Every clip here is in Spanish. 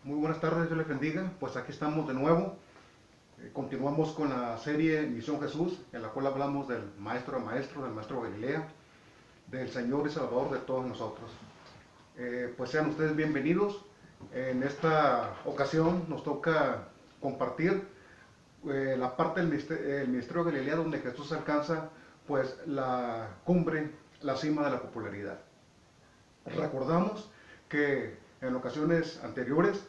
Muy buenas tardes, Dios les bendiga. Pues aquí estamos de nuevo. Continuamos con la serie Misión Jesús, en la cual hablamos del Maestro de Maestros, del Maestro Galilea, del Señor y Salvador de todos nosotros. Pues sean ustedes bienvenidos. En esta ocasión nos toca compartir la parte del Ministerio de Galilea donde Jesús alcanza pues la cumbre, la cima de la popularidad. Recordamos que en ocasiones anteriores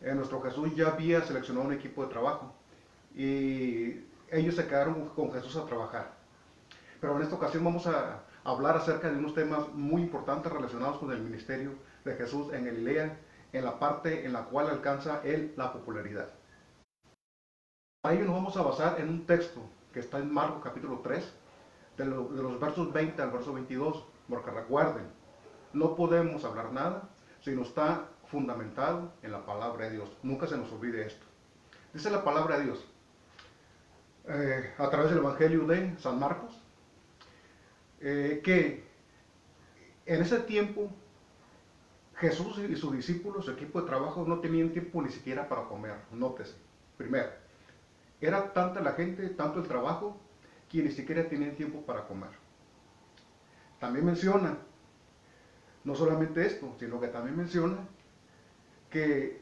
nuestro Jesús ya había seleccionado un equipo de trabajo y ellos se quedaron con Jesús a trabajar. Pero en esta ocasión vamos a hablar acerca de unos temas muy importantes relacionados con el ministerio de Jesús en Galilea, en la parte en la cual alcanza él la popularidad. Para ello nos vamos a basar en un texto que está en Marcos capítulo 3, de los versos 20 al verso 22, porque recuerden, no podemos hablar nada si no está fundamentado en la palabra de Dios. Nunca se nos olvide esto. Dice la palabra de Dios a través del Evangelio de San Marcos, que en ese tiempo Jesús y sus discípulos, su equipo de trabajo, no tenían tiempo ni siquiera para comer. Nótese, primero, era tanta la gente, tanto el trabajo, que ni siquiera tenían tiempo para comer. También menciona, no solamente esto, sino que también menciona que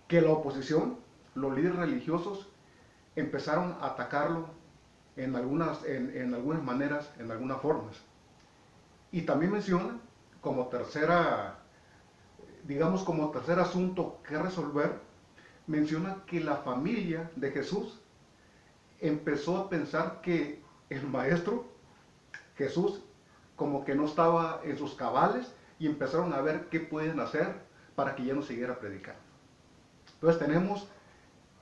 la oposición, los líderes religiosos, empezaron a atacarlo en algunas maneras, en algunas formas. Y también menciona como tercera, digamos como tercer asunto que resolver, menciona que la familia de Jesús empezó a pensar que el maestro Jesús como que no estaba en sus cabales y empezaron a ver qué pueden hacer para que ya no siguiera predicando. Entonces tenemos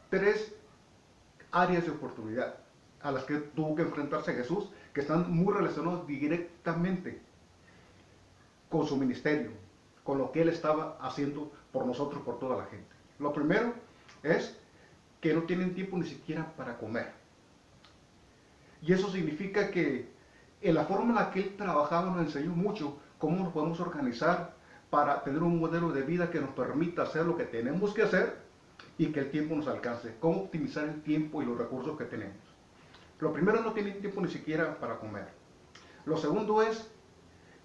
tres áreas de oportunidad a las que tuvo que enfrentarse Jesús, que están muy relacionados directamente con su ministerio, con lo que él estaba haciendo por nosotros, por toda la gente. Lo primero es que no tienen tiempo ni siquiera para comer. Y eso significa que en la forma en la que él trabajaba nos enseñó mucho cómo nos podemos organizar para tener un modelo de vida que nos permita hacer lo que tenemos que hacer y que el tiempo nos alcance. Cómo optimizar el tiempo y los recursos que tenemos. Lo primero, no tienen tiempo ni siquiera para comer. Lo segundo es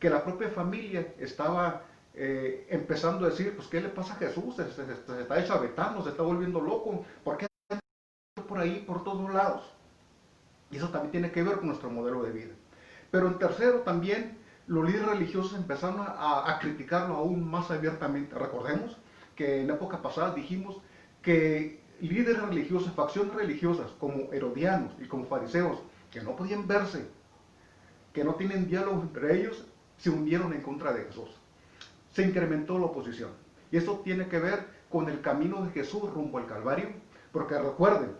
que la propia familia estaba empezando a decir, pues ¿qué le pasa a Jesús? Se está deschavetando, se está volviendo loco. ¿Por qué anda por ahí, por todos lados? Y eso también tiene que ver con nuestro modelo de vida. Pero en tercero también, los líderes religiosos empezaron a criticarlo aún más abiertamente. Recordemos que en época pasada dijimos que líderes religiosos, facciones religiosas como herodianos y como fariseos, que no podían verse, que no tienen diálogo entre ellos, se unieron en contra de Jesús. Se incrementó la oposición. Y esto tiene que ver con el camino de Jesús rumbo al Calvario, porque recuerden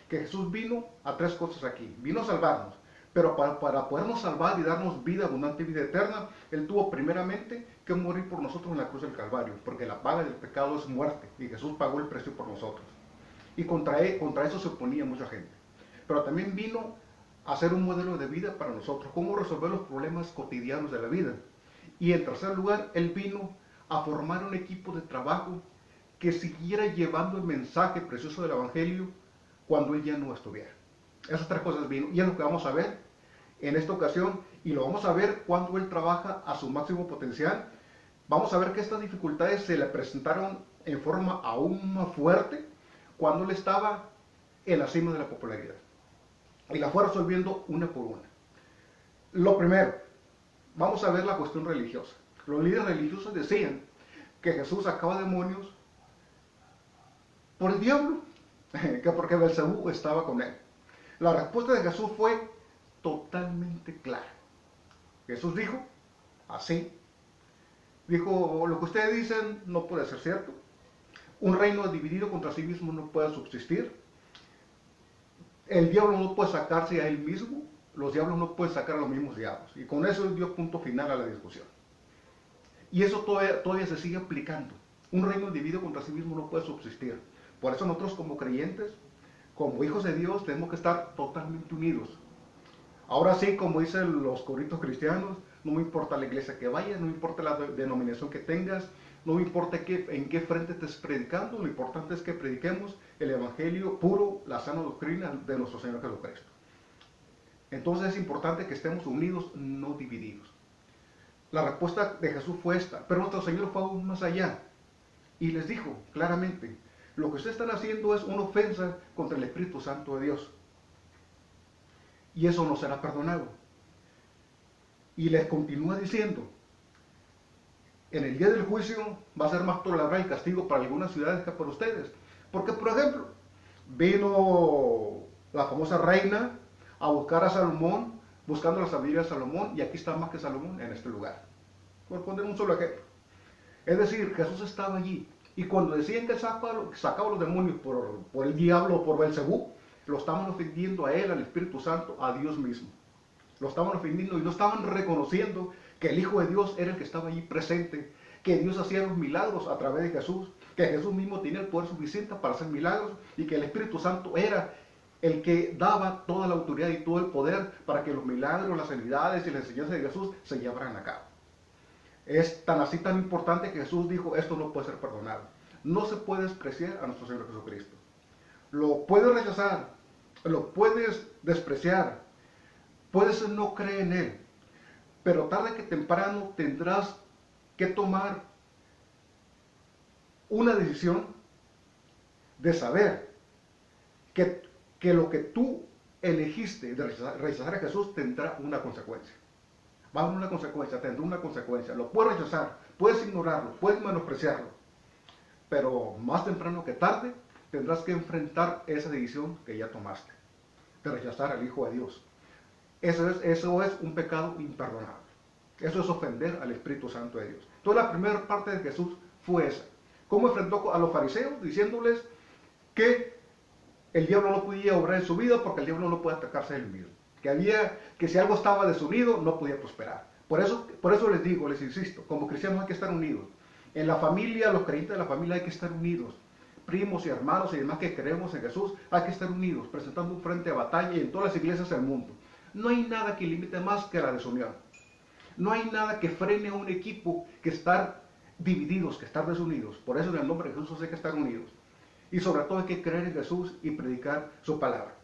que Jesús vino a tres cosas aquí. Vino a salvarnos, pero para podernos salvar y darnos vida abundante y vida eterna, Él tuvo primeramente que morir por nosotros en la cruz del Calvario, porque la paga del pecado es muerte, y Jesús pagó el precio por nosotros. Y contra eso se oponía mucha gente. Pero también vino a hacer un modelo de vida para nosotros, cómo resolver los problemas cotidianos de la vida. Y en tercer lugar, Él vino a formar un equipo de trabajo que siguiera llevando el mensaje precioso del Evangelio cuando Él ya no estuviera. Esas tres cosas vino, y es lo que vamos a ver en esta ocasión, y lo vamos a ver cuando Él trabaja a su máximo potencial. Vamos a ver que estas dificultades se le presentaron en forma aún más fuerte cuando Él estaba en la cima de la popularidad, y la fue resolviendo una por una. Lo primero, vamos a ver la cuestión religiosa. Los líderes religiosos decían que Jesús sacaba demonios por el diablo, que porque Belcebú estaba con él. La respuesta de Jesús fue totalmente clara. Jesús dijo, así, dijo, lo que ustedes dicen no puede ser cierto. Un reino dividido contra sí mismo no puede subsistir. El diablo no puede sacarse a él mismo. Los diablos no pueden sacar a los mismos diablos. Y con eso dio punto final a la discusión. Y eso todavía se sigue aplicando. Un reino dividido contra sí mismo no puede subsistir. Por eso nosotros como creyentes, como hijos de Dios, tenemos que estar totalmente unidos. Ahora sí, como dicen los coritos cristianos, no me importa la iglesia que vayas, no me importa la denominación que tengas, No me importa en qué frente estés predicando, lo importante es que prediquemos el Evangelio puro, la sana doctrina de nuestro Señor Jesucristo. Entonces es importante que estemos unidos, no divididos. La respuesta de Jesús fue esta, pero nuestro Señor fue aún más allá y les dijo claramente, lo que ustedes están haciendo es una ofensa contra el Espíritu Santo de Dios y eso no será perdonado. Y les continúa diciendo, en el día del juicio va a ser más tolerable el castigo para algunas ciudades que para ustedes. Porque, por ejemplo, vino la famosa reina a buscar a Salomón, buscando la sabiduría de Salomón, y aquí está más que Salomón en este lugar. Por poner un solo ejemplo. Es decir, Jesús estaba allí, y cuando decían que sacaba los demonios por el diablo o por Belcebú, lo estaban ofendiendo a él, al Espíritu Santo, a Dios mismo. Lo estaban ofendiendo y no estaban reconociendo que el Hijo de Dios era el que estaba allí presente, que Dios hacía los milagros a través de Jesús, que Jesús mismo tenía el poder suficiente para hacer milagros y que el Espíritu Santo era el que daba toda la autoridad y todo el poder para que los milagros, las sanidades y las enseñanzas de Jesús se llevaran a cabo. Es tan así tan importante que Jesús dijo, esto no puede ser perdonado. No se puede despreciar a nuestro Señor Jesucristo. Lo puedes rechazar, lo puedes despreciar, puedes no creer en Él, pero tarde que temprano tendrás que tomar una decisión de saber que lo que tú elegiste de rechazar a Jesús tendrá una consecuencia. Va a haber una consecuencia, tendrá una consecuencia. Lo puedes rechazar, puedes ignorarlo, puedes menospreciarlo, pero más temprano que tarde tendrás que enfrentar esa decisión que ya tomaste, de rechazar al Hijo de Dios. Eso es un pecado imperdonable. Eso es ofender al Espíritu Santo de Dios. Entonces la primera parte de Jesús fue esa. ¿Cómo enfrentó a los fariseos? Diciéndoles que el diablo no podía obrar en su vida porque el diablo no puede atacarse a él mismo. Que si algo estaba desunido no podía prosperar. Por eso les digo, les insisto, como cristianos hay que estar unidos. En la familia, los creyentes de la familia hay que estar unidos. Primos y hermanos y demás que creemos en Jesús, hay que estar unidos, presentando un frente de batalla y en todas las iglesias del mundo. No hay nada que limite más que la desunión. No hay nada que frene a un equipo que estar divididos, que estar desunidos. Por eso en el nombre de Jesús hay que estar unidos. Y sobre todo hay que creer en Jesús y predicar su palabra.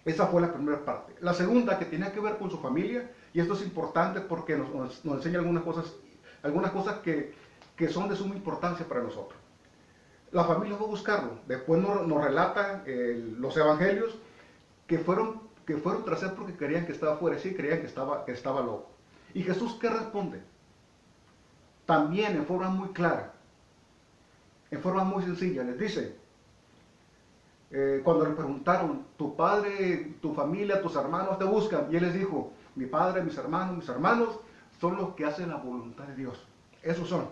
Esa fue la primera parte. La segunda, que tenía que ver con su familia, y esto es importante porque nos enseña algunas cosas que son de suma importancia para nosotros. La familia fue a buscarlo. Después nos relatan los evangelios que fueron tras él porque creían que estaba fuera, sí, creían que estaba loco. ¿Y Jesús qué responde? También en forma muy clara, en forma muy sencilla, les dice, cuando le preguntaron, tu padre, tu familia, tus hermanos te buscan, y él les dijo, mi padre, mis hermanos son los que hacen la voluntad de Dios. Esos son.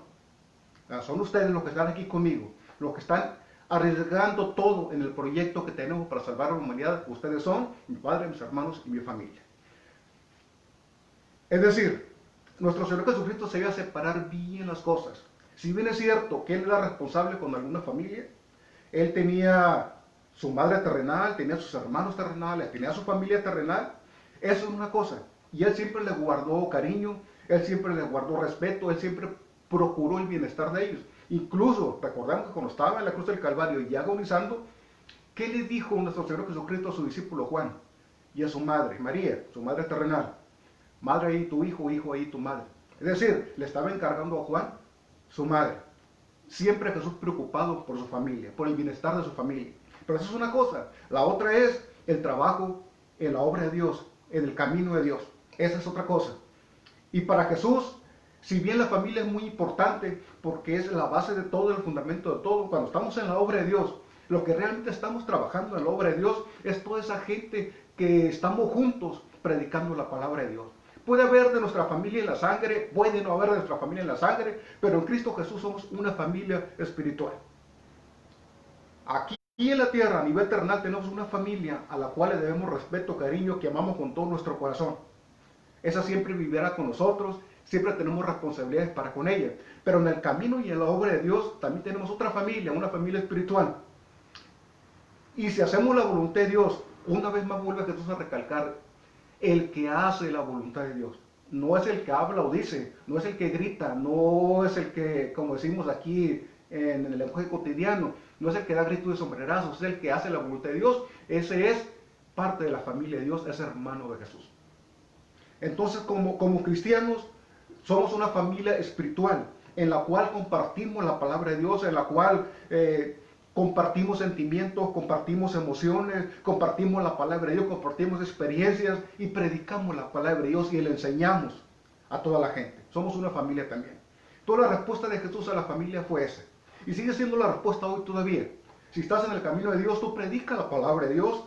Son ustedes los que están aquí conmigo, los que están arriesgando todo en el proyecto que tenemos para salvar a la humanidad. Ustedes son mi padre, mis hermanos y mi familia. Es decir, nuestro Señor Jesucristo se iba a separar bien las cosas. Si bien es cierto que Él era responsable con alguna familia, Él tenía su madre terrenal, tenía sus hermanos terrenales, tenía su familia terrenal, eso es una cosa. Y Él siempre le guardó cariño, Él siempre le guardó respeto, Él siempre procuró el bienestar de ellos. Incluso, recordamos que cuando estaba en la cruz del Calvario y agonizando, ¿qué le dijo nuestro Señor Jesucristo a su discípulo Juan y a su madre, María, su madre terrenal? Madre ahí tu hijo, hijo ahí tu madre. Es decir, le estaba encargando a Juan su madre. Siempre Jesús preocupado por su familia, por el bienestar de su familia. Pero eso es una cosa. La otra es el trabajo en la obra de Dios, en el camino de Dios. Esa es otra cosa. Y para Jesús, si bien la familia es muy importante, porque es la base de todo, el fundamento de todo, cuando estamos en la obra de Dios, lo que realmente estamos trabajando en la obra de Dios es toda esa gente que estamos juntos predicando la palabra de Dios. Puede haber de nuestra familia en la sangre, puede no haber de nuestra familia en la sangre, pero en Cristo Jesús somos una familia espiritual. Aquí en la tierra, a nivel terrenal, tenemos una familia a la cual le debemos respeto, cariño, que amamos con todo nuestro corazón. Esa siempre vivirá con nosotros, siempre tenemos responsabilidades para con ella. Pero en el camino y en la obra de Dios también tenemos otra familia, una familia espiritual. Y si hacemos la voluntad de Dios, una vez más vuelve Jesús a recalcar, el que hace la voluntad de Dios. no es el que habla o dice, no es el que grita, no es el que, como decimos aquí en el lenguaje cotidiano, no es el que da gritos de sombrerazos, es el que hace la voluntad de Dios. Ese es parte de la familia de Dios, es hermano de Jesús. Entonces, como cristianos, somos una familia espiritual en la cual compartimos la palabra de Dios, en la cual compartimos sentimientos, compartimos emociones, compartimos la palabra de Dios, compartimos experiencias y predicamos la palabra de Dios y le enseñamos a toda la gente. Somos una familia también. Toda la respuesta de Jesús a la familia fue esa. Y sigue siendo la respuesta hoy todavía. Si estás en el camino de Dios, tú predicas la palabra de Dios.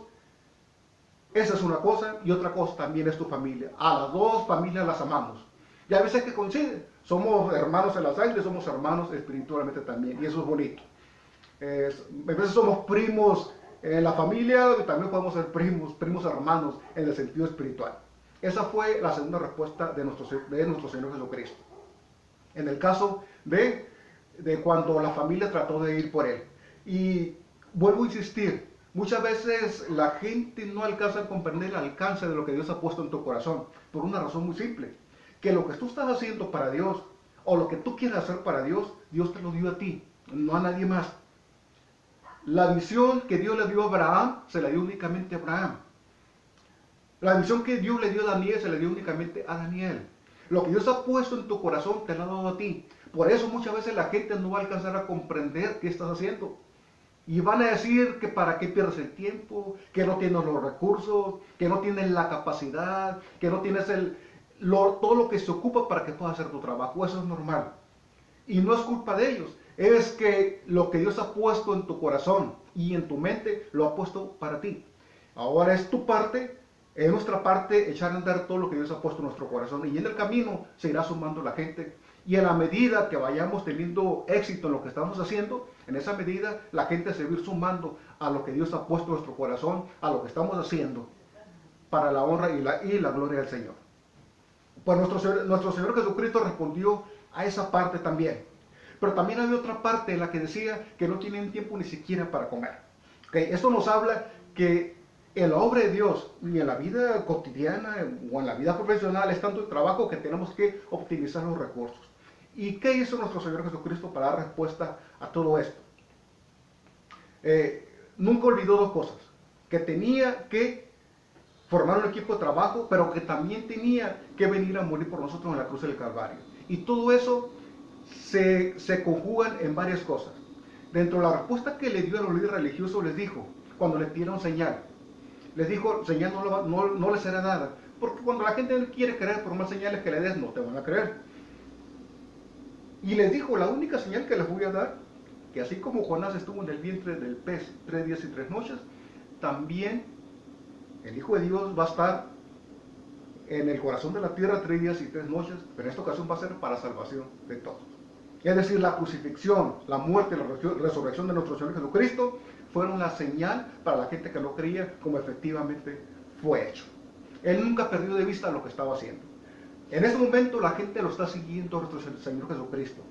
Esa es una cosa, y otra cosa también es tu familia. A las dos familias las amamos. Y a veces que coinciden. Somos hermanos en la sangre, somos hermanos espiritualmente también. Y eso es bonito. A veces somos primos en la familia, y también podemos ser primos hermanos en el sentido espiritual. Esa fue la segunda respuesta de nuestro Señor Jesucristo. En el caso de cuando la familia trató de ir por Él. Y vuelvo a insistir, muchas veces la gente no alcanza a comprender el alcance de lo que Dios ha puesto en tu corazón, por una razón muy simple, que lo que tú estás haciendo para Dios, o lo que tú quieres hacer para Dios, Dios te lo dio a ti, no a nadie más. La visión que Dios le dio a Abraham, se la dio únicamente a Abraham. La visión que Dios le dio a Daniel, se la dio únicamente a Daniel. Lo que Dios ha puesto en tu corazón, te lo ha dado a ti. Por eso muchas veces la gente no va a alcanzar a comprender qué estás haciendo. Y van a decir que para qué pierdes el tiempo, que no tienes los recursos, que no tienes la capacidad, que no tienes todo lo que se ocupa para que puedas hacer tu trabajo. Eso es normal. Y no es culpa de ellos. Es que lo que Dios ha puesto en tu corazón y en tu mente, lo ha puesto para ti. Ahora es tu parte, es nuestra parte echar a andar todo lo que Dios ha puesto en nuestro corazón. Y en el camino se irá sumando la gente. Y en la medida que vayamos teniendo éxito en lo que estamos haciendo, en esa medida la gente se va a ir sumando a lo que Dios ha puesto en nuestro corazón, a lo que estamos haciendo, para la honra y la gloria del Señor. Pues nuestro Señor Jesucristo respondió a esa parte también. Pero también había otra parte en la que decía que no tienen tiempo ni siquiera para comer. Esto nos habla que en la obra de Dios y en la vida cotidiana o en la vida profesional es tanto el trabajo que tenemos que optimizar los recursos. ¿Y qué hizo nuestro Señor Jesucristo para dar respuesta a todo esto? Nunca olvidó dos cosas. Que tenía que formar un equipo de trabajo, pero que también tenía que venir a morir por nosotros en la cruz del Calvario. Y todo eso se conjugan en varias cosas. Dentro de la respuesta que le dio a los líderes religiosos, les dijo, cuando les dieron señal, les dijo, señal no les será nada, porque cuando la gente no quiere creer, por más señales que le des, no te van a creer. Y les dijo, la única señal que les voy a dar, que así como Jonás estuvo en el vientre del pez 3 días y 3 noches, también el Hijo de Dios va a estar en el corazón de la tierra 3 días y 3 noches, pero en esta ocasión va a ser para salvación de todos. Es decir, la crucifixión, la muerte y la resurrección de nuestro Señor Jesucristo fueron la señal para la gente que no creía, como efectivamente fue hecho. Él nunca perdió de vista lo que estaba haciendo. En este momento la gente lo está siguiendo a nuestro Señor Jesucristo.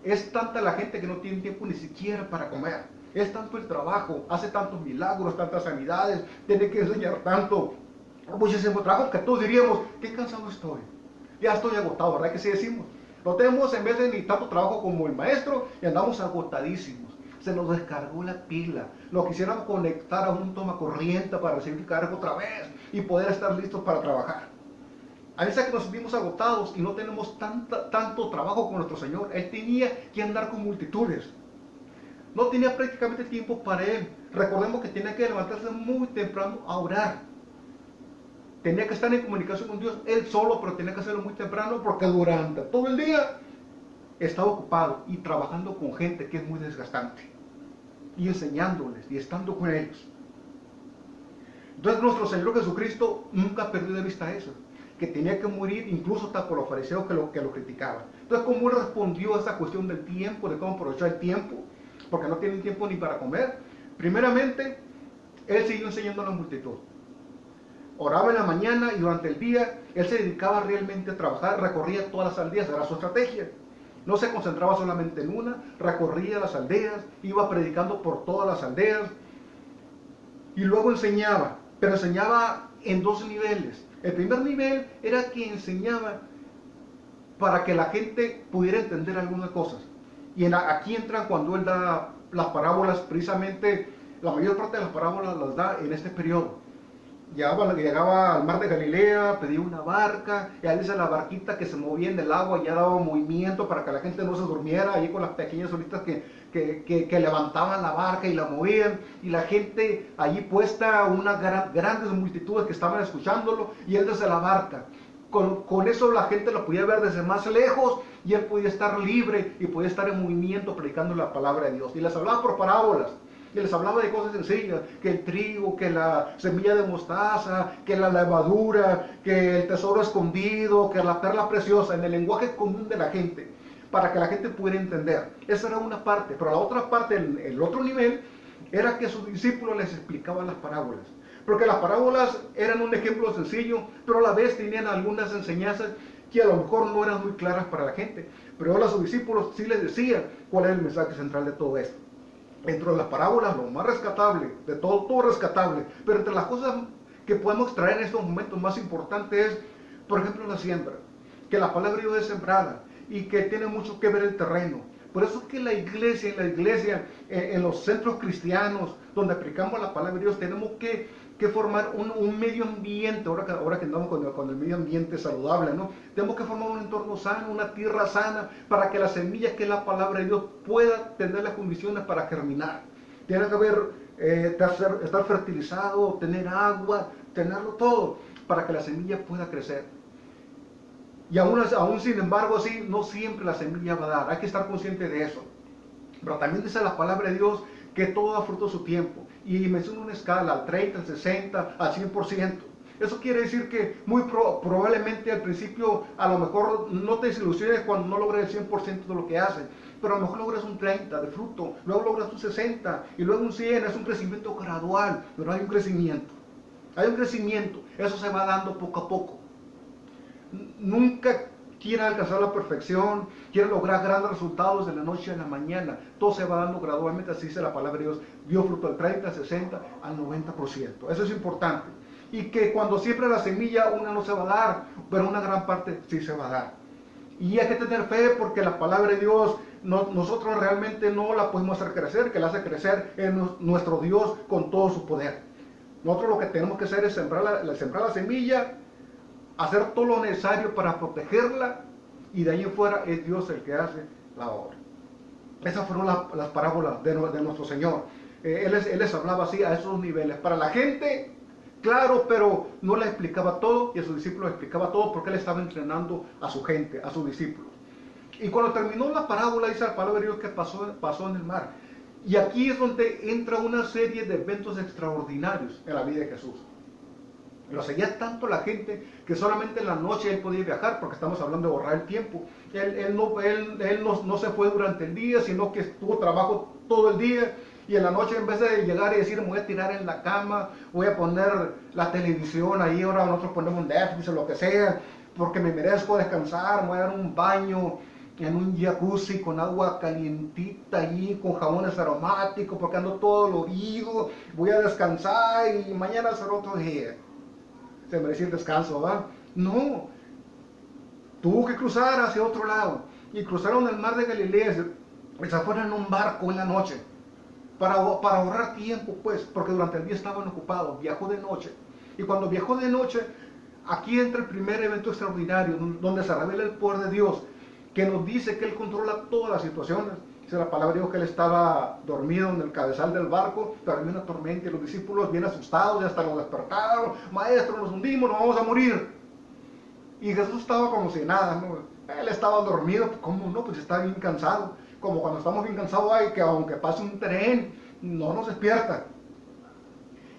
Es tanta la gente que no tiene tiempo ni siquiera para comer. Es tanto el trabajo, hace tantos milagros, tantas sanidades, tiene que enseñar tanto, muchísimo trabajo que todos diríamos, qué cansado estoy. Ya estoy agotado, ¿verdad que sí decimos? Lo tenemos en vez de ni tanto trabajo como el maestro y andamos agotadísimos. Se nos descargó la pila. Lo quisiéramos conectar a un toma corriente para recibir carga otra vez y poder estar listos para trabajar. A veces que nos sentimos agotados y no tenemos tanto trabajo con nuestro Señor. Él tenía que andar con multitudes. No tenía prácticamente tiempo para Él. Recordemos que tenía que levantarse muy temprano a orar. Tenía que estar en comunicación con Dios Él solo, pero tenía que hacerlo muy temprano porque durante todo el día estaba ocupado y trabajando con gente que es muy desgastante. Y enseñándoles y estando con ellos. Entonces nuestro Señor Jesucristo nunca perdió de vista eso. Que tenía que morir incluso hasta por los fariseos que lo criticaban. Entonces, ¿cómo él respondió a esa cuestión del tiempo, de cómo aprovechar el tiempo? Porque no tienen tiempo ni para comer. Primeramente, él siguió enseñando a la multitud. Oraba en la mañana y durante el día, él se dedicaba realmente a trabajar, recorría todas las aldeas, era su estrategia. No se concentraba solamente en una, recorría las aldeas, iba predicando por todas las aldeas y luego enseñaba, pero enseñaba en dos niveles. El primer nivel era que enseñaba para que la gente pudiera entender algunas cosas. Y aquí entran cuando él da las parábolas, precisamente la mayor parte de las parábolas las da en este periodo. Llegaba al mar de Galilea, pedía una barca, y ahí dice la barquita que se movía en el agua, ya daba movimiento para que la gente no se durmiera, ahí con las pequeñas olitas que levantaban la barca y la movían, y la gente allí puesta, unas grandes multitudes que estaban escuchándolo, y él desde la barca. Con eso la gente lo podía ver desde más lejos, y él podía estar libre y podía estar en movimiento predicando la palabra de Dios. Y les hablaba por parábolas. Y les hablaba de cosas sencillas, que el trigo, que la semilla de mostaza, que la levadura, que el tesoro escondido, que la perla preciosa, en el lenguaje común de la gente, para que la gente pudiera entender. Esa era una parte, pero la otra parte, el otro nivel, era que sus discípulos les explicaban las parábolas. Porque las parábolas eran un ejemplo sencillo, pero a la vez tenían algunas enseñanzas que a lo mejor no eran muy claras para la gente. Pero a sus discípulos sí les decían cuál era el mensaje central de todo esto. Dentro de las parábolas, lo más rescatable, de todo rescatable, pero entre las cosas que podemos traer en estos momentos más importantes es, por ejemplo, la siembra, que la palabra de Dios es sembrada y que tiene mucho que ver el terreno. Por eso es que en la iglesia, en los centros cristianos, donde aplicamos la palabra de Dios, tenemos que formar un medio ambiente, ahora que andamos con el medio ambiente saludable, ¿no? Tenemos que formar un entorno sano, una tierra sana, para que la semilla que es la palabra de Dios pueda tener las condiciones para germinar. Tiene que haber, estar fertilizado, tener agua, tenerlo todo, para que la semilla pueda crecer. Y aún sin embargo, así, no siempre la semilla va a dar, hay que estar consciente de eso. Pero también dice la palabra de Dios que todo da fruto a su tiempo. Y menciona una escala, al 30, al 60, al 100%. Eso quiere decir que muy probablemente al principio a lo mejor no te desilusiones cuando no logres el 100% de lo que haces. Pero a lo mejor logras un 30 de fruto, luego logras un 60 y luego un 100. Es un crecimiento gradual, pero hay un crecimiento. Hay un crecimiento, eso se va dando poco a poco. Nunca quiere alcanzar la perfección, quiere lograr grandes resultados de la noche a la mañana. Todo se va dando gradualmente, así dice la palabra de Dios. Dio fruto al 30, al 60, al 90%. Eso es importante. Y que cuando siembra la semilla, una no se va a dar, pero una gran parte sí se va a dar. Y hay que tener fe porque la palabra de Dios nosotros realmente no la podemos hacer crecer, que la hace crecer en nuestro Dios con todo su poder. Nosotros lo que tenemos que hacer es sembrar la semilla, hacer todo lo necesario para protegerla, y de ahí en fuera es Dios el que hace la obra. Esas fueron las parábolas de nuestro Señor. Él les hablaba así a esos niveles. Para la gente, claro, pero no le explicaba todo, y a sus discípulos le explicaba todo porque él estaba entrenando a su gente, a sus discípulos. Y cuando terminó la parábola, dice la palabra de Dios que pasó en el mar. Y aquí es donde entra una serie de eventos extraordinarios en la vida de Jesús. Lo seguía tanto la gente que solamente en la noche él podía viajar, porque estamos hablando de ahorrar el tiempo. Él no se fue durante el día, sino que tuvo trabajo todo el día, y en la noche, en vez de llegar y decir me voy a tirar en la cama, voy a poner la televisión ahí, ahora nosotros ponemos Netflix o lo que sea, porque me merezco descansar, me voy a dar un baño en un jacuzzi con agua calientita allí, con jabones aromáticos, porque ando todo dolorido, voy a descansar y mañana será otro día. Se merecía el descanso, ¿verdad? No, tuvo que cruzar hacia otro lado, y cruzaron el mar de Galilea, se fueron en un barco en la noche, para ahorrar tiempo, pues, porque durante el día estaban ocupados. Viajó de noche, y cuando viajó de noche, aquí entra el primer evento extraordinario, donde se revela el poder de Dios, que nos dice que Él controla todas las situaciones. Dice la palabra de Dios que Él estaba dormido en el cabezal del barco, pero había una tormenta y los discípulos bien asustados, y hasta lo despertaron: maestro, nos hundimos, nos vamos a morir. Y Jesús estaba como si nada, ¿no? Él estaba dormido. ¿Cómo no? Pues está bien cansado. Como cuando estamos bien cansados, hay que aunque pase un tren, no nos despierta.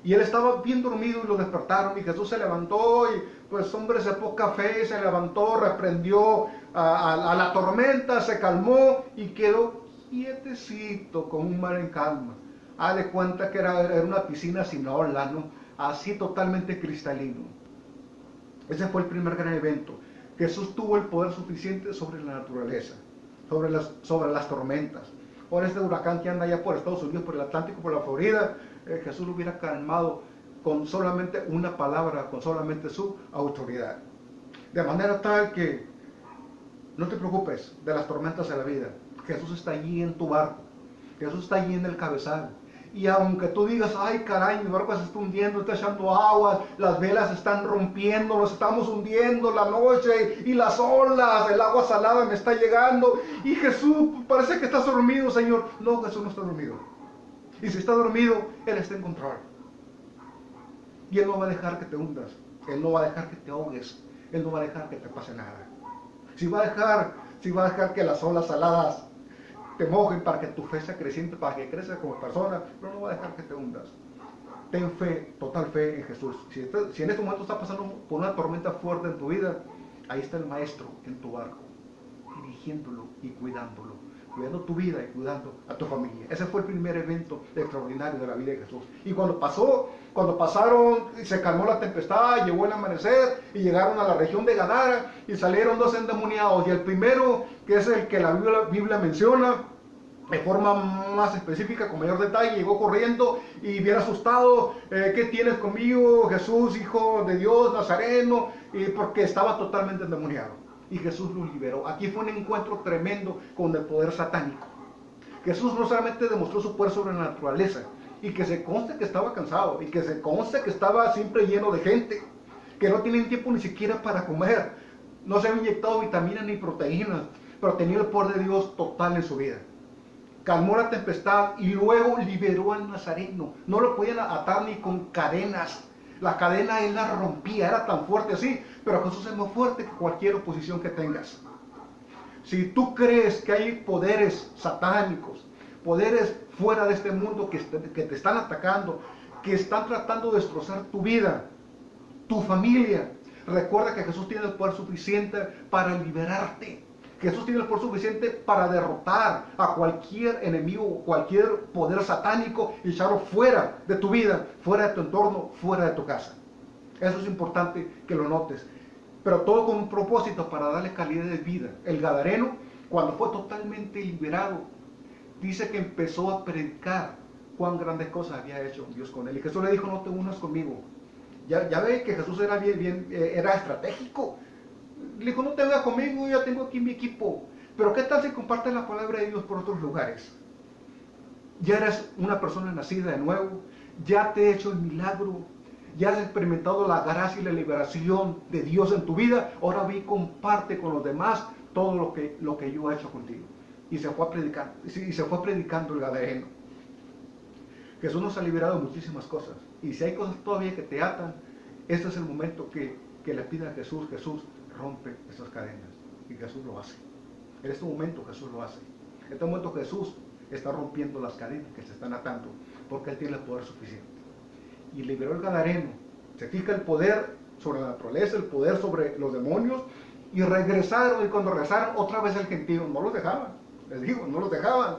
Y él estaba bien dormido y lo despertaron, y Jesús se levantó y pues hombres de poca fe, se levantó, reprendió a la tormenta, se calmó y quedó quietecito con un mar en calma. Haz de cuenta que era una piscina sin olas, ¿no? Así totalmente cristalino. Ese fue el primer gran evento. Jesús tuvo el poder suficiente sobre la naturaleza, sobre las tormentas. Ahora este huracán que anda allá por Estados Unidos, por el Atlántico, por la Florida, Jesús lo hubiera calmado con solamente una palabra, con solamente su autoridad. De manera tal que No te preocupes de las tormentas de la vida. Jesús está allí en tu barco. Jesús está allí en el cabezal. Y aunque tú digas, ay caray, mi barco se está hundiendo, está echando agua, las velas se están rompiendo, nos estamos hundiendo, la noche y las olas, el agua salada me está llegando. Y Jesús, parece que estás dormido, Señor. No, Jesús no está dormido. Y si está dormido, Él está en control. Y Él no va a dejar que te hundas. Él no va a dejar que te ahogues. Él no va a dejar que te pase nada. Si va a dejar que las olas saladas te mojen para que tu fe sea creciente, para que crezcas como persona, pero no va a dejar que te hundas. Ten fe, total fe en Jesús. Si en este momento estás pasando por una tormenta fuerte en tu vida, ahí está el Maestro en tu barco, dirigiéndolo y cuidando tu vida y cuidando a tu familia. Ese fue el primer evento extraordinario de la vida de Jesús. Y cuando pasaron, se calmó la tempestad, llegó el amanecer y llegaron a la región de Gadara y salieron dos endemoniados. Y el primero, que es el que la Biblia menciona de forma más específica, con mayor detalle, llegó corriendo y bien asustado. ¿Qué tienes conmigo, Jesús, Hijo de Dios, Nazareno? Porque estaba totalmente endemoniado. Y Jesús lo liberó. Aquí fue un encuentro tremendo con el poder satánico. Jesús no solamente demostró su poder sobre la naturaleza, y que se conste que estaba cansado, y que se conste que estaba siempre lleno de gente, que no tienen tiempo ni siquiera para comer, no se había inyectado vitaminas ni proteínas, pero tenía el poder de Dios total en su vida. Calmó la tempestad y luego liberó al Nazareno. No lo podían atar ni con cadenas. La cadena Él la rompía, era tan fuerte así, pero Jesús es más fuerte que cualquier oposición que tengas. Si tú crees que hay poderes satánicos, poderes fuera de este mundo que te están atacando, que están tratando de destrozar tu vida, tu familia, recuerda que Jesús tiene el poder suficiente para liberarte. Jesús tiene el poder suficiente para derrotar a cualquier enemigo, cualquier poder satánico y echarlo fuera de tu vida, fuera de tu entorno, fuera de tu casa. Eso es importante que lo notes. Pero todo con un propósito, para darle calidad de vida. El Gadareno, cuando fue totalmente liberado, dice que empezó a predicar cuán grandes cosas había hecho Dios con él. Y Jesús le dijo, no te unas conmigo. Ya ve que Jesús era era estratégico. Le dijo, no te vengas conmigo, yo ya tengo aquí mi equipo. Pero ¿qué tal si compartes la palabra de Dios por otros lugares? Ya eres una persona nacida de nuevo, ya te he hecho el milagro, ya has experimentado la gracia y la liberación de Dios en tu vida. Ahora ve y comparte con los demás todo lo que yo he hecho contigo. Y se fue predicando el Gadareno. Jesús nos ha liberado de muchísimas cosas. Y si hay cosas todavía que te atan, este es el momento que le pida a Jesús. Jesús, rompe esas cadenas. Y Jesús lo hace. En este momento Jesús lo hace. En este momento Jesús está rompiendo las cadenas que se están atando, porque Él tiene el poder suficiente. Y liberó el Gadareno. Se fija el poder sobre la naturaleza, el poder sobre los demonios, y regresaron. Y cuando regresaron, otra vez el gentío no los dejaban. Les digo, no los dejaban.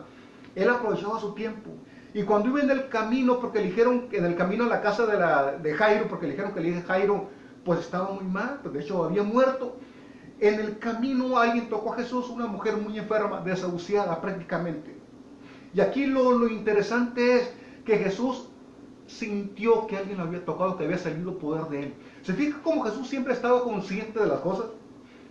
Él aprovechaba su tiempo. Y cuando iba en el camino, porque le dijeron, en el camino a la casa de Jairo, porque le dijeron que el hijo de Jairo pues estaba muy mal, pues de hecho había muerto. En el camino alguien tocó a Jesús, una mujer muy enferma, desahuciada prácticamente. Y aquí lo interesante es que Jesús sintió que alguien lo había tocado, que había salido poder de él. ¿Se fija cómo Jesús siempre estaba consciente de las cosas?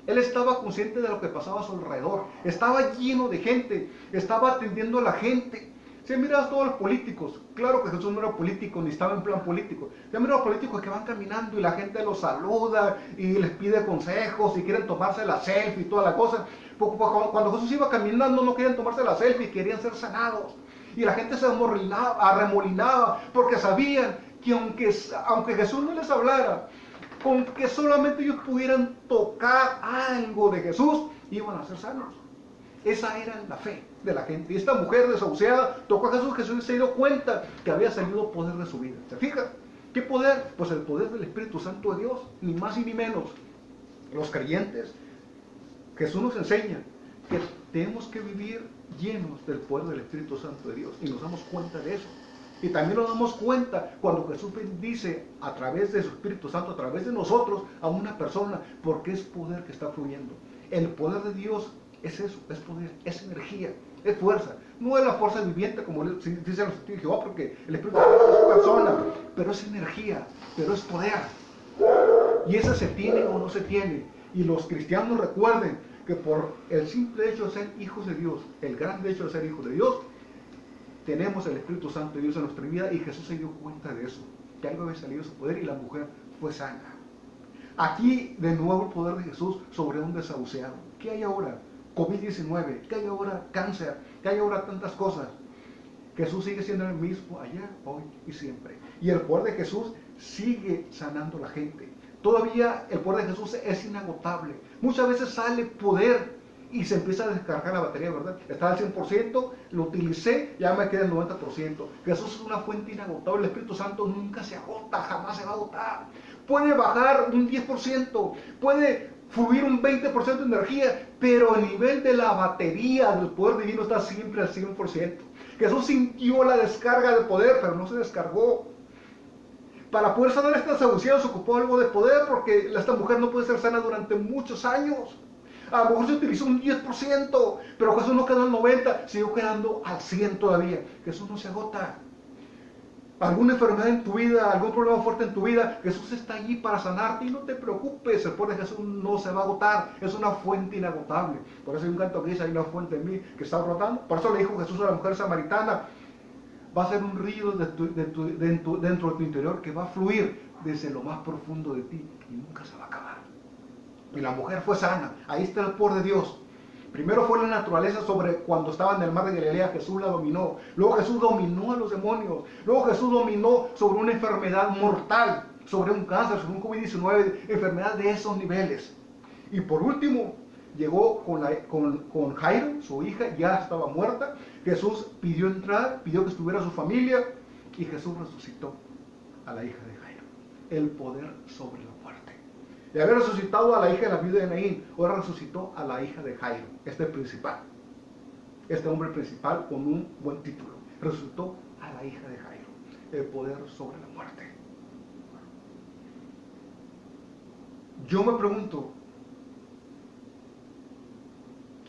Él estaba consciente de lo que pasaba a su alrededor. Estaba lleno de gente, estaba atendiendo a la gente. Si miras todos los políticos, claro que Jesús no era político, ni estaba en plan político. Si miras los políticos que van caminando y la gente los saluda y les pide consejos y quieren tomarse la selfie y toda la cosa. Cuando Jesús iba caminando no querían tomarse la selfie, querían ser sanados. Y la gente se arremolinaba porque sabían que aunque Jesús no les hablara, con que solamente ellos pudieran tocar algo de Jesús, iban a ser sanos. Esa era la fe de la gente. Y esta mujer desahuciada tocó a Jesús. Jesús se dio cuenta que había salido poder de su vida. ¿Se fijan? ¿Qué poder? Pues el poder del Espíritu Santo de Dios, ni más ni menos. Los creyentes, Jesús nos enseña que tenemos que vivir llenos del poder del Espíritu Santo de Dios, y nos damos cuenta de eso. Y también nos damos cuenta cuando Jesús bendice a través de su Espíritu Santo, a través de nosotros, a una persona, porque es poder que está fluyendo. El poder de Dios es eso, es poder, es energía, es fuerza. No es la fuerza viviente como dice los testigos de Jehová, porque el Espíritu Santo es persona, pero es energía, pero es poder. Y esa se tiene o no se tiene. Y los cristianos recuerden que por el simple hecho de ser hijos de Dios, el gran hecho de ser hijos de Dios, tenemos el Espíritu Santo de Dios en nuestra vida, y Jesús se dio cuenta de eso, que algo había salido de su poder y la mujer fue sana. Aquí de nuevo el poder de Jesús sobre un desahuciado. ¿Qué hay ahora? COVID-19, ¿qué hay ahora? Cáncer, ¿qué hay ahora? Tantas cosas. Jesús sigue siendo el mismo ayer, hoy y siempre. Y el poder de Jesús sigue sanando a la gente. Todavía el poder de Jesús es inagotable. Muchas veces sale poder y se empieza a descargar la batería, ¿verdad? Estaba al 100%, lo utilicé, ya me queda el 90%. Jesús es una fuente inagotable. El Espíritu Santo nunca se agota, jamás se va a agotar. Puede bajar un 10%, puede fluir un 20% de energía, pero a nivel de la batería del poder divino está siempre al 100%. Jesús sintió la descarga de poder, pero no se descargó. Para poder sanar a esta desahuciada se ocupó algo de poder, porque esta mujer no puede ser sana durante muchos años. A lo mejor se utilizó un 10%, pero Jesús no quedó al 90%, siguió quedando al 100% todavía. Jesús no se agota. Alguna enfermedad en tu vida, algún problema fuerte en tu vida, Jesús está allí para sanarte, y no te preocupes, el poder de Jesús no se va a agotar, es una fuente inagotable. Por eso hay un canto que dice, hay una fuente en mí que está brotando. Por eso le dijo Jesús a la mujer samaritana, va a ser un río dentro de tu interior que va a fluir desde lo más profundo de ti y nunca se va a acabar. Y la mujer fue sana. Ahí está el poder de Dios. Primero fue la naturaleza sobre cuando estaba en el mar de Galilea, Jesús la dominó. Luego Jesús dominó a los demonios. Luego Jesús dominó sobre una enfermedad mortal, sobre un cáncer, sobre un COVID-19, enfermedad de esos niveles. Y por último, llegó con Jairo, su hija, ya estaba muerta. Jesús pidió entrar, pidió que estuviera su familia, y Jesús resucitó a la hija de Jairo. El poder sobre la muerte. De haber resucitado a la hija de la viuda de Naín, ahora resucitó a la hija de Jairo, principal. Este hombre principal con un buen título. Resucitó a la hija de Jairo. El poder sobre la muerte. Yo me pregunto,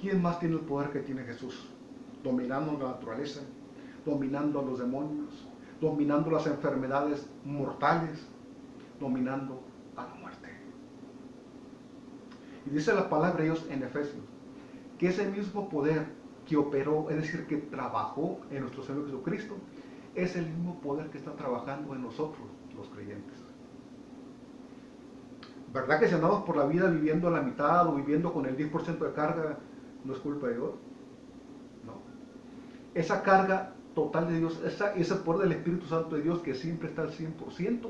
¿quién más tiene el poder que tiene Jesús? Dominando la naturaleza, dominando a los demonios, dominando las enfermedades mortales, dominando a la muerte. Y dice la palabra de Dios en Efesios, que ese mismo poder que operó, es decir, que trabajó en nuestro Señor Jesucristo, es el mismo poder que está trabajando en nosotros, los creyentes. ¿Verdad que si andamos por la vida viviendo a la mitad o viviendo con el 10% de carga, no es culpa de Dios? No. Esa carga total de Dios, ese poder del Espíritu Santo de Dios que siempre está al 100%,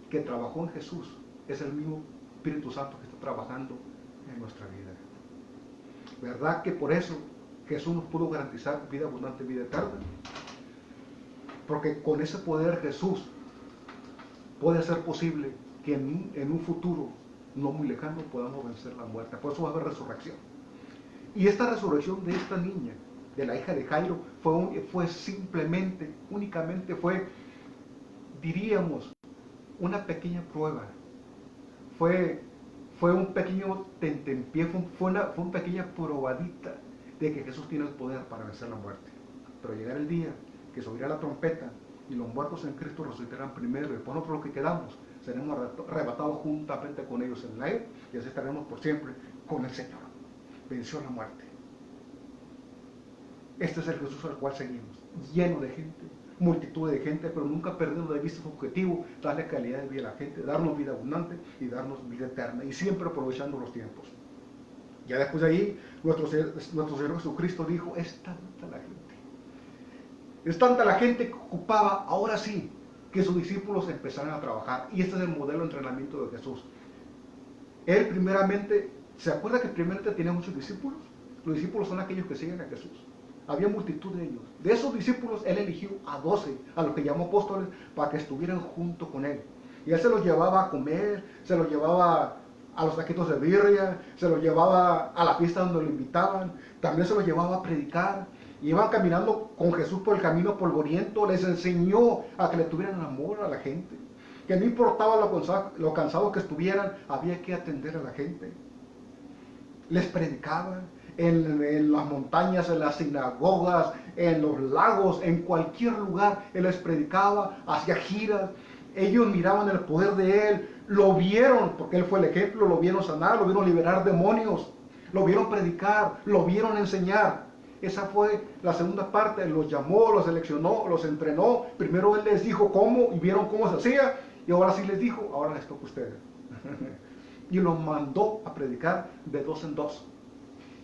que trabajó en Jesús, es el mismo Espíritu Santo que está trabajando en nuestra vida. ¿Verdad que por eso Jesús nos pudo garantizar vida abundante, vida eterna? Porque con ese poder Jesús puede hacer posible que en un futuro no muy lejano podamos vencer la muerte. Por eso va a haber resurrección. Y esta resurrección de esta niña, de la hija de Jairo, fue simplemente, únicamente fue, diríamos, una pequeña prueba. Fue un pequeño tentempié, fue una pequeña probadita de que Jesús tiene el poder para vencer la muerte. Pero llegará el día que se oirá la trompeta y los muertos en Cristo resucitarán primero, y después nosotros los que quedamos seremos arrebatados juntamente con ellos en el aire, y así estaremos por siempre con el Señor. Venció la muerte. Este es el Jesús al cual seguimos, lleno de gente, multitud de gente, pero nunca perdiendo de vista su objetivo, darle calidad de vida a la gente, darnos vida abundante y darnos vida eterna, y siempre aprovechando los tiempos. Ya después de ahí, nuestro Señor Jesucristo dijo, es tanta la gente. Es tanta la gente que ocupaba, ahora sí, que sus discípulos empezaran a trabajar. Y este es el modelo de entrenamiento de Jesús. Él primeramente, ¿se acuerda que primeramente tenía muchos discípulos? Los discípulos son aquellos que siguen a Jesús. Había multitud de ellos. De esos discípulos, Él eligió a 12, a los que llamó apóstoles, para que estuvieran junto con Él. Y Él se los llevaba a comer, se los llevaba a los taquitos de birria, se los llevaba a la fiesta donde lo invitaban, también se los llevaba a predicar. Iban caminando con Jesús por el camino polvoriento, les enseñó a que le tuvieran amor a la gente, que no importaba lo cansados que estuvieran, había que atender a la gente. Les predicaba en las montañas, en las sinagogas, en los lagos, en cualquier lugar, Él les predicaba, hacía giras. Ellos miraban el poder de Él, lo vieron, porque Él fue el ejemplo, lo vieron sanar, lo vieron liberar demonios. lo vieron predicar, lo vieron enseñar. Esa fue la segunda parte, los llamó, los seleccionó, los entrenó. Primero él les dijo cómo y vieron cómo se hacía, y ahora sí les dijo, ahora les toca a ustedes. Y los mandó a predicar de dos en dos.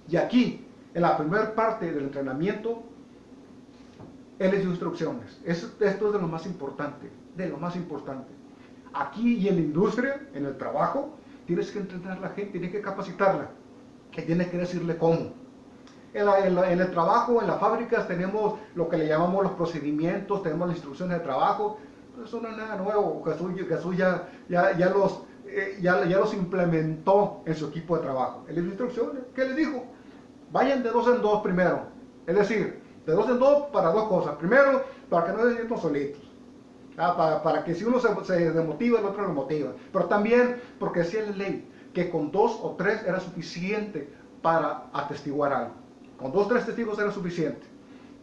Y aquí, en la primera parte del entrenamiento, él les dio instrucciones. Esto es de lo más importante, de lo más importante. Aquí y en la industria, en el trabajo, tienes que entrenar a la gente, tienes que capacitarla, que tienes que decirle cómo. En el trabajo, en las fábricas, tenemos lo que le llamamos los procedimientos, tenemos las instrucciones de trabajo. Eso no es nada nuevo. Jesús ya los implementó en su equipo de trabajo. Él les dio instrucciones. ¿Qué les dijo? Vayan de dos en dos primero. Es decir, de dos en dos para dos cosas. Primero, para que no se sientan solitos. Para que si uno se demotiva, el otro lo motiva. Pero también porque decía la ley que con dos o tres era suficiente para atestiguar algo. Con dos o tres testigos era suficiente.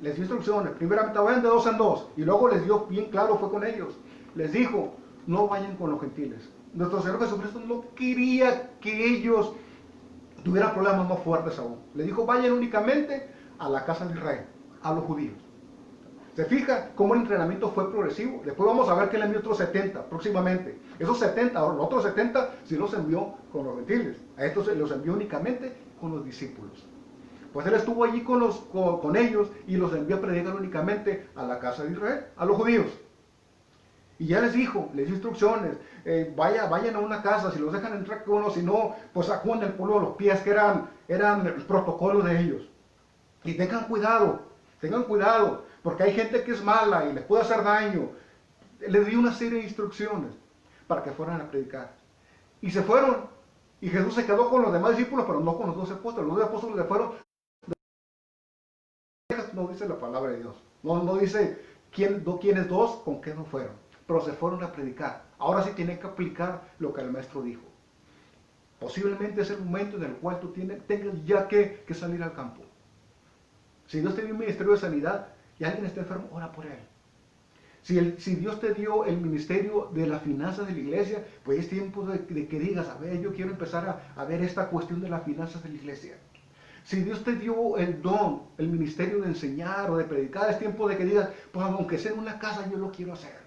Les dio instrucciones. Primeramente vayan de dos en dos. Y luego les dio bien claro, fue con ellos. Les dijo, no vayan con los gentiles. Nuestro Señor Jesucristo no quería que ellos tuvieran problemas más fuertes aún. Les dijo, vayan únicamente a la casa de Israel, a los judíos. ¿Se fija cómo el entrenamiento fue progresivo? Después vamos a ver que él envió otros 70 próximamente. Esos 70, ahora los otros 70 sí los envió con los gentiles. A estos los envió únicamente con los discípulos. Pues él estuvo allí con ellos y los envió a predicar únicamente a la casa de Israel, a los judíos. Y ya les dijo, les dio instrucciones, vayan a una casa, si los dejan entrar con uno, si no, pues sacuden el polvo de los pies, que eran el protocolo de ellos. Y tengan cuidado, porque hay gente que es mala y les puede hacer daño. Les dio una serie de instrucciones para que fueran a predicar. Y se fueron, y Jesús se quedó con los demás discípulos, pero no con los 12 apóstoles. Los 12 apóstoles se fueron. No dice la palabra de Dios, no dice quiénes dos, con qué no fueron, pero se fueron a predicar. Ahora sí tienen que aplicar lo que el maestro dijo. Posiblemente es el momento en el cual tú tengas ya que salir al campo. Si Dios te dio un ministerio de sanidad y alguien está enfermo, ora por él. Si Dios te dio el ministerio de la finanza de la iglesia, pues es tiempo de que digas, a ver, yo quiero empezar a ver esta cuestión de las finanzas de la iglesia. Si Dios te dio el don, el ministerio de enseñar o de predicar, es tiempo de que digas, pues aunque sea en una casa, yo lo quiero hacer.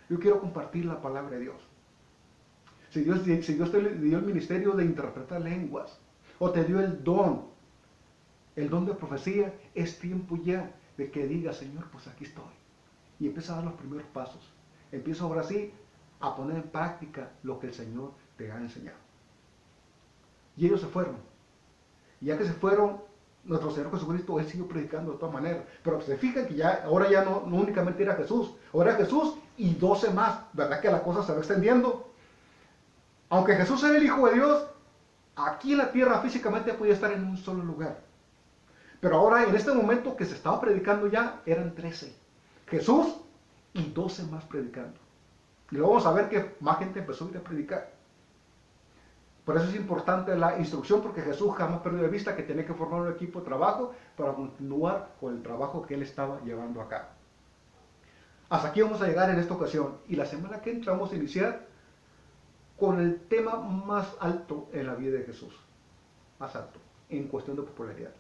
Yo quiero compartir la palabra de Dios. Si Dios te dio el ministerio de interpretar lenguas, o te dio el don de profecía, es tiempo ya de que digas, Señor, pues aquí estoy. Y empieza a dar los primeros pasos. Empieza ahora sí a poner en práctica lo que el Señor te ha enseñado. Y ellos se fueron. Y ya que se fueron, nuestro Señor Jesucristo, Él siguió predicando de todas maneras. Pero se fijan que ahora ya no únicamente era Jesús, ahora era Jesús y 12 más. ¿Verdad que la cosa se va extendiendo? Aunque Jesús era el Hijo de Dios, aquí en la tierra físicamente podía estar en un solo lugar. Pero ahora, en este momento que se estaba predicando ya, eran 13. Jesús y 12 más predicando. Y luego vamos a ver que más gente empezó a ir a predicar. Por eso es importante la instrucción, porque Jesús jamás perdió de vista que tenía que formar un equipo de trabajo para continuar con el trabajo que él estaba llevando a cabo. Hasta aquí vamos a llegar en esta ocasión. Y la semana que entra vamos a iniciar con el tema más alto en la vida de Jesús. Más alto, en cuestión de popularidad.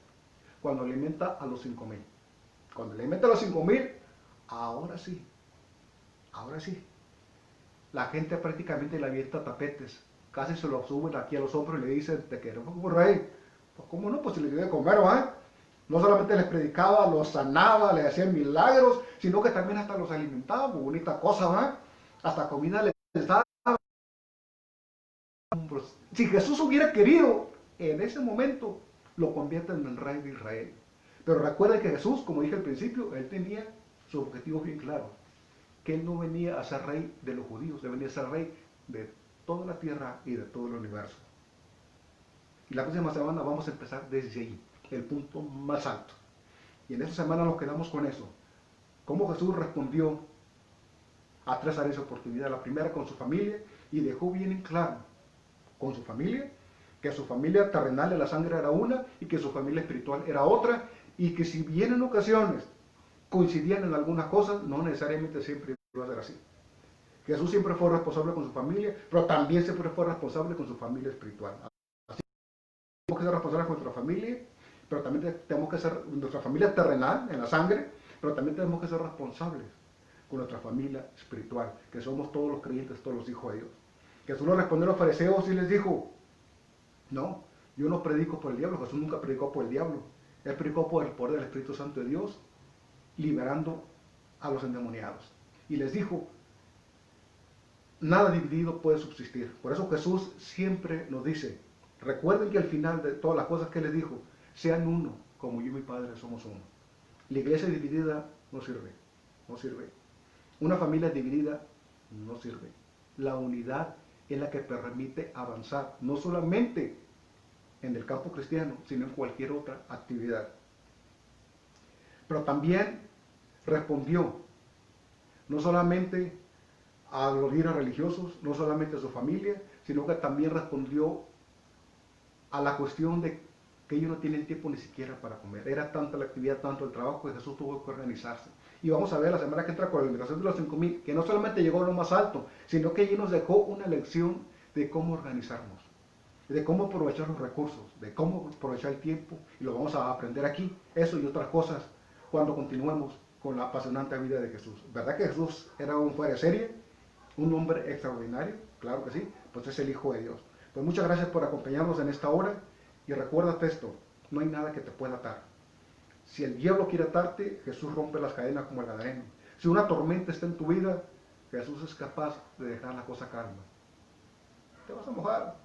Cuando alimenta a los 5,000. Cuando alimenta a los 5,000, ahora sí. La gente prácticamente le avienta tapetes. Casi se lo suben aquí a los hombros y le dicen, te queremos como rey. Pues cómo no, pues si les dio de comer, ¿verdad? No solamente les predicaba, los sanaba, les hacía milagros, sino que también hasta los alimentaba, muy bonita cosa, ¿verdad? Hasta comida les daba. Si Jesús hubiera querido, en ese momento lo convierte en el rey de Israel. Pero recuerden que Jesús, como dije al principio, él tenía su objetivo bien claro. Que él no venía a ser rey de los judíos, él venía a ser rey de toda la tierra y de todo el universo. Y la próxima semana vamos a empezar desde ahí, el punto más alto. Y en esta semana nos quedamos con eso. Cómo Jesús respondió a 3 áreas de oportunidad. La primera con su familia, y dejó bien en claro con su familia, que su familia terrenal de la sangre era una y que su familia espiritual era otra, y que si bien en ocasiones coincidían en algunas cosas, no necesariamente siempre iba a ser así. Jesús siempre fue responsable con su familia, pero también siempre fue responsable con su familia espiritual. Así que ser responsables con nuestra familia, pero también tenemos que ser nuestra familia terrenal, en la sangre, pero también tenemos que ser responsables con nuestra familia espiritual, que somos todos los creyentes, todos los hijos de Dios. Jesús le respondió a los fariseos y les dijo, no, yo no predico por el diablo, Jesús nunca predicó por el diablo, él predicó por el poder del Espíritu Santo de Dios, liberando a los endemoniados. Y les dijo, nada dividido puede subsistir. Por eso Jesús siempre nos dice, recuerden que al final de todas las cosas que les dijo, sean uno, como yo y mi Padre somos uno. La iglesia dividida no sirve, no sirve. Una familia dividida no sirve. La unidad es la que permite avanzar, no solamente en el campo cristiano, sino en cualquier otra actividad. Pero también respondió, no solamente a los líderes religiosos, no solamente a su familia, sino que también respondió a la cuestión de que ellos no tienen tiempo ni siquiera para comer. Era tanta la actividad, tanto el trabajo, que Jesús tuvo que organizarse. Y vamos a ver la semana que entra con la liberación de los 5,000, que no solamente llegó a lo más alto, sino que allí nos dejó una lección de cómo organizarnos, de cómo aprovechar los recursos, de cómo aprovechar el tiempo, y lo vamos a aprender aquí, eso y otras cosas, cuando continuemos con la apasionante vida de Jesús. ¿Verdad que Jesús era un fuera de serie? Un hombre extraordinario, claro que sí, pues es el Hijo de Dios. Pues muchas gracias por acompañarnos en esta hora, y recuérdate esto, no hay nada que te pueda atar. Si el diablo quiere atarte, Jesús rompe las cadenas como el gadareno. Si una tormenta está en tu vida, Jesús es capaz de dejar la cosa calma. Te vas a mojar,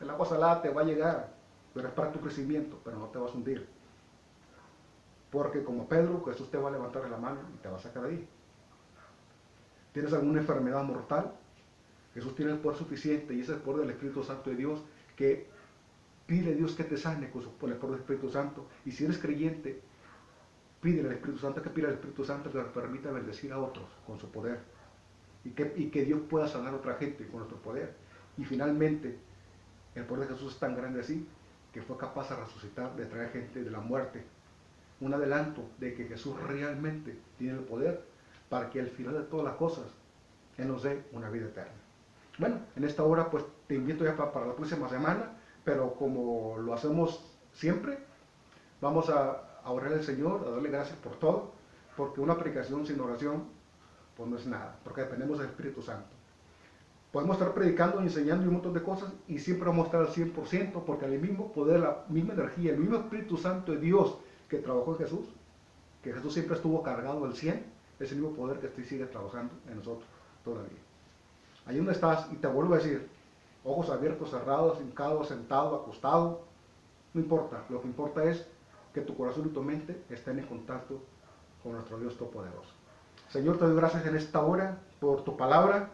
el agua salada te va a llegar, pero es para tu crecimiento, pero no te vas a hundir. Porque como Pedro, Jesús te va a levantar de la mano y te va a sacar de ahí. ¿Tienes alguna enfermedad mortal? Jesús tiene el poder suficiente, y ese es el poder del Espíritu Santo de Dios, que pide a Dios que te sane con el poder del Espíritu Santo. Y si eres creyente, pídele al Espíritu Santo, que pida al Espíritu Santo que nos permita bendecir a otros con su poder. Y que Dios pueda sanar a otra gente con nuestro poder. Y finalmente, el poder de Jesús es tan grande así, que fue capaz de resucitar, de traer gente de la muerte. Un adelanto de que Jesús realmente tiene el poder para que al final de todas las cosas Él nos dé una vida eterna. Bueno, en esta hora pues te invito ya para la próxima semana, pero como lo hacemos siempre, vamos a orar al Señor, a darle gracias por todo, porque una predicación sin oración pues no es nada, porque dependemos del Espíritu Santo. Podemos estar predicando y enseñando y un montón de cosas y siempre vamos a estar al 100%, porque el mismo poder, la misma energía, el mismo Espíritu Santo de Dios que trabajó en Jesús, que Jesús siempre estuvo cargado al 100, es el mismo poder que sigue trabajando en nosotros todavía. Ahí donde estás, y te vuelvo a decir, ojos abiertos, cerrados, hincados, sentado, acostado, no importa. Lo que importa es que tu corazón y tu mente estén en contacto con nuestro Dios Todopoderoso. Señor, te doy gracias en esta hora por tu palabra,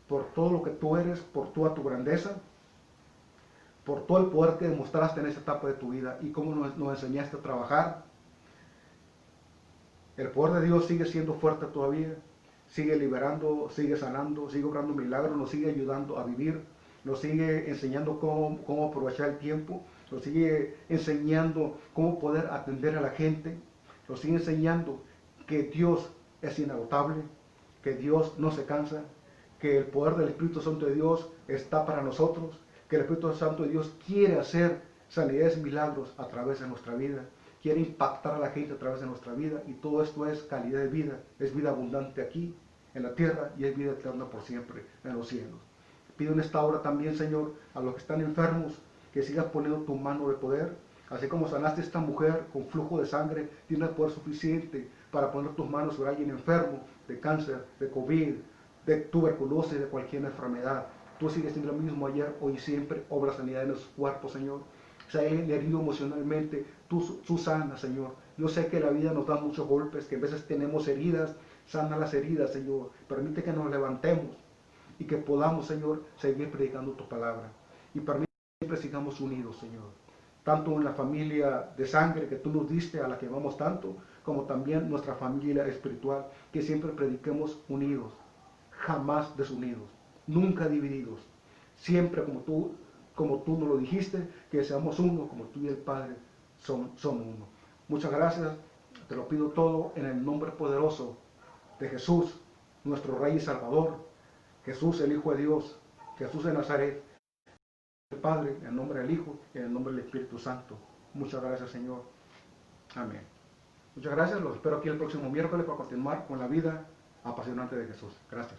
por todo lo que tú eres, por toda tu grandeza, por todo el poder que demostraste en esta etapa de tu vida y cómo nos enseñaste a trabajar. El poder de Dios sigue siendo fuerte todavía, sigue liberando, sigue sanando, sigue obrando milagros, nos sigue ayudando a vivir, nos sigue enseñando cómo aprovechar el tiempo, nos sigue enseñando cómo poder atender a la gente, nos sigue enseñando que Dios es inagotable, que Dios no se cansa, que el poder del Espíritu Santo de Dios está para nosotros, que el Espíritu Santo de Dios quiere hacer sanidades y milagros a través de nuestra vida, quiere impactar a la gente a través de nuestra vida, y todo esto es calidad de vida, es vida abundante aquí en la tierra y es vida eterna por siempre en los cielos. Pido en esta hora también, Señor, a los que están enfermos, que sigas poniendo tu mano de poder, así como sanaste a esta mujer con flujo de sangre, tienes poder suficiente para poner tus manos sobre alguien enfermo de cáncer, de COVID, de tuberculosis, de cualquier enfermedad. Tú sigues siendo lo mismo ayer, hoy y siempre, obra sanidad en los cuerpos, Señor. Se ha herido emocionalmente, tú sanas, Señor. Yo sé que la vida nos da muchos golpes, que a veces tenemos heridas, sana las heridas, Señor. Permite que nos levantemos y que podamos, Señor, seguir predicando tu palabra. Y permite que siempre sigamos unidos, Señor. Tanto en la familia de sangre que tú nos diste, a la que amamos tanto, como también nuestra familia espiritual, que siempre prediquemos unidos, jamás desunidos, nunca divididos. Siempre como tú nos lo dijiste, que seamos uno, como tú y el Padre son uno. Muchas gracias, te lo pido todo en el nombre poderoso de Jesús, nuestro Rey y Salvador, Jesús el Hijo de Dios, Jesús de Nazaret, del Padre, en el nombre del Hijo y en el nombre del Espíritu Santo. Muchas gracias, Señor. Amén. Muchas gracias. Los espero aquí el próximo miércoles para continuar con la vida apasionante de Jesús. Gracias.